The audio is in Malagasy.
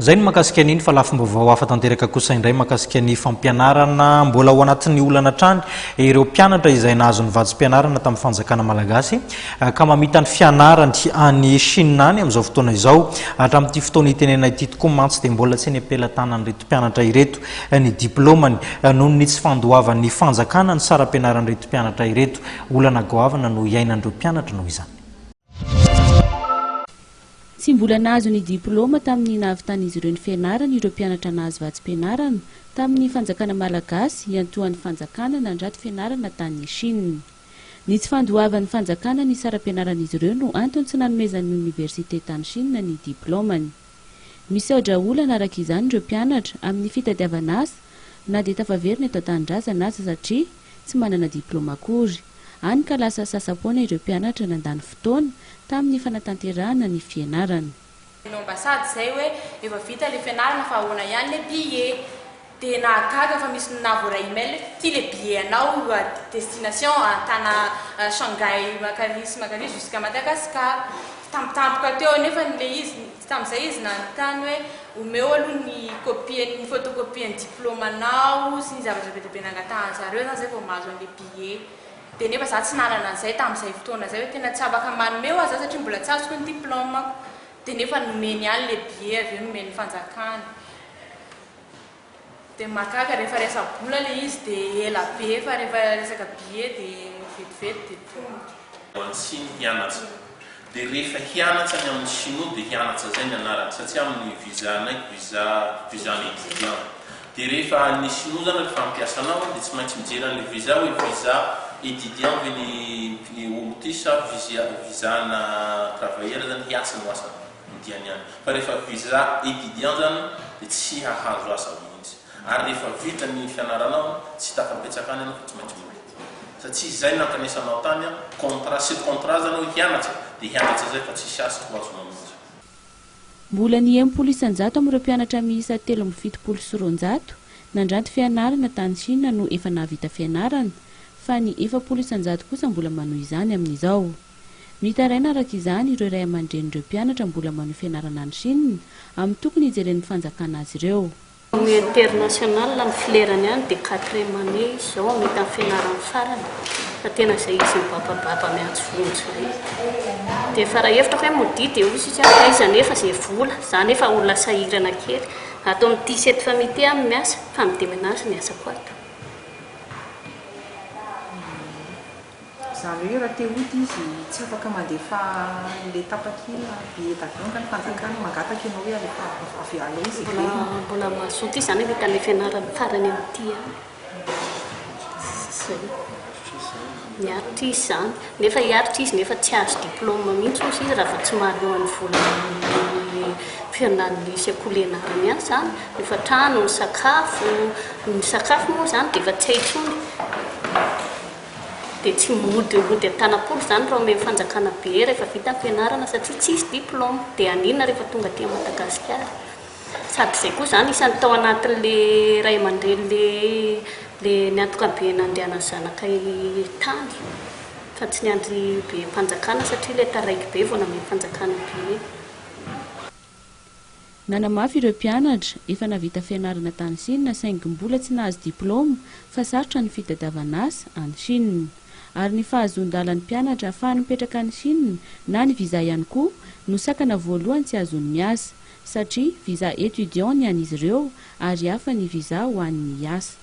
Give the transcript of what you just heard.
Zay ny makasika an'iny fa lafim-baovao hafa tanteraka kosa indray makasika ny fampianarana mbola ao anatin'ny olana trany ireo mpianatra izay nahazo ny vatsim-pianarana tamin'ny Fanjakana Malagasy ka mamita ny fianarany any Chine any amin'izao fotoana izao hatramin'ity fotoana itenena ity tokoa mantsy dia mbola tsy ny am-pelatanan'ireto mpianatra ireto ny diplaomany nohon'ny tsy fandoavan'ny fanjakana ny saram-pianaran'ireto mpianatra ireto olana goavana no iainan'ireo mpianatra noho izany. Tsy mbola nahazo ny diploma tamin'ny nahavitan'izy ireo ny fianarana ireo mpianatra nahazo vatsim-pianarana tamin'ny Fanjakana Malagasy iantoan'ny fanjakana nandraty fianarana tany Chine. Ny tsy fandoavan'ny fanjakana ny saram-pianaran'izy ireo no antony tsy nanomezan'ny université tany Chine ny diplaomany. Misaodra olana araka izany ireo mpianatra amin'ny fitadiavana asa na dia tafaverina eto an-tanindrazana asa satria tsy manana diploma akory. Any ka lasa sasapoana ireo mpianatra nandany fotoana tamin'ny fanatanterahana ny fianarana. Ambassade zay hoe efa vita le fianarana fa ahoana ihany le billet dia nahagaga fa misy nahavoara email ty le billet anao destination antana Shanghai Macariz jusqu'à Madagascar. Tampotampoka teo nefa le izy tamin'izay izy nanontany hoe omeo aloha ny copie ny photocopie ny diplomanao sy ny zavatra be nangatahany zareo zany zay vao mahazo an'le billet. Dia nefa za tsy nanana an'izay tamin'izay fotoana zay hoe tena tsy afaka manome aza satria mbola tsy azoko ny diplaomako. Dia nefa nomeny ihany le billet avy eo nomeny fanjakana. Dia makaka rehefa resa-bola le izy dia ela be fa rehefa resaka billet dia vetivety dia tonga. Tsy hianatra. Dia rehefa hianatra ny amin'ny Chine dia hianatra zay ny anarany satria amin'ny visa anaiky visa ny étudiant. Dia rehefa ny Chine zany rehefa ampiasanao dia tsy maintsy mijery an'le visa hoe visa étudiant ve ny olo ty sa visa-na travailleur zany hiasa no asa midiany any. Fa rehefa visa étudiant zany dia tsy hahazo asa mihitsy. Ary rehefa vita ny fianaranao tsy tafapetsaka any anao fa tsy maintsy mety. Satria zay nankanesanao tany contrat sy contrat zany hoe hianatra dia hianatra zay fa tsisy asa ho azonao mihitsy. Mbola ny 100% amin'ireo mpianatra miisa 370 nandranty fianarana tany Chine no efa nahavita fianarana fa ny 400 kosa mbola manohy izany amin'izao. Mitaraina araka izany ireo ray aman-dren'ireo mpianatra mbola manohy fianarana any Chine amin'ny tokony hijeren'ny fanjakana azy ireo. International ny filerany any dia 4e année izao amita fianarana farany fa tena izay izy mibabababa miantso vonjy zay. Dia efa raha hevitra hoe modi dia hoy sisa iza nefa izay vola za nefa olona sahirana kely atao amin'ny 17 famité amin'ny miasa fa midemenazy ny asako ato. Zareo raha te hody izy tsy afaka mandefa le tapakila billet d'avion ka ny fanjakana mangataka ianao hoe alefa avy aloha izy mbola mahazoto izy zany vita le fianarana farany amin'ity zay miaritra izy zany nefa hiaritra izy nefa tsy azo diplôma mihitsy ozy izy raha fa tsy mahalohan'ny volan'ny fianarany sekolenarany ihany zany nefa trano ny sakafo moa zany dia efa tsy haintsony. Dia tsy mody an-tanam-polo zany raha ome fanjakana be rehefa vita fianarana satria tsisy diplôma dia anina rehefa tonga aty Madagasikara. Sady izay koa zany isan'ny tao anatin'le ray aman-dreny le niantoka be nandehanany zanaka tany fa tsy niandry be fanjakana satria le taraiky be vao name fanjakana be. Nanamafy ireo mpianatra efa navita fianarana tany Chine saingy mbola tsy nahazo diplôma fa sarotra ny fitadiavana asa any Chine. Ary ny fahazon-dalan'ny mpianatra ahafahany mipetraka any Chine na ny visa ihany koa no sakana voalohany tsy azony miasa satria visa étudiant ny an'izy ireo ary hafa ny visa ho an'ny asa.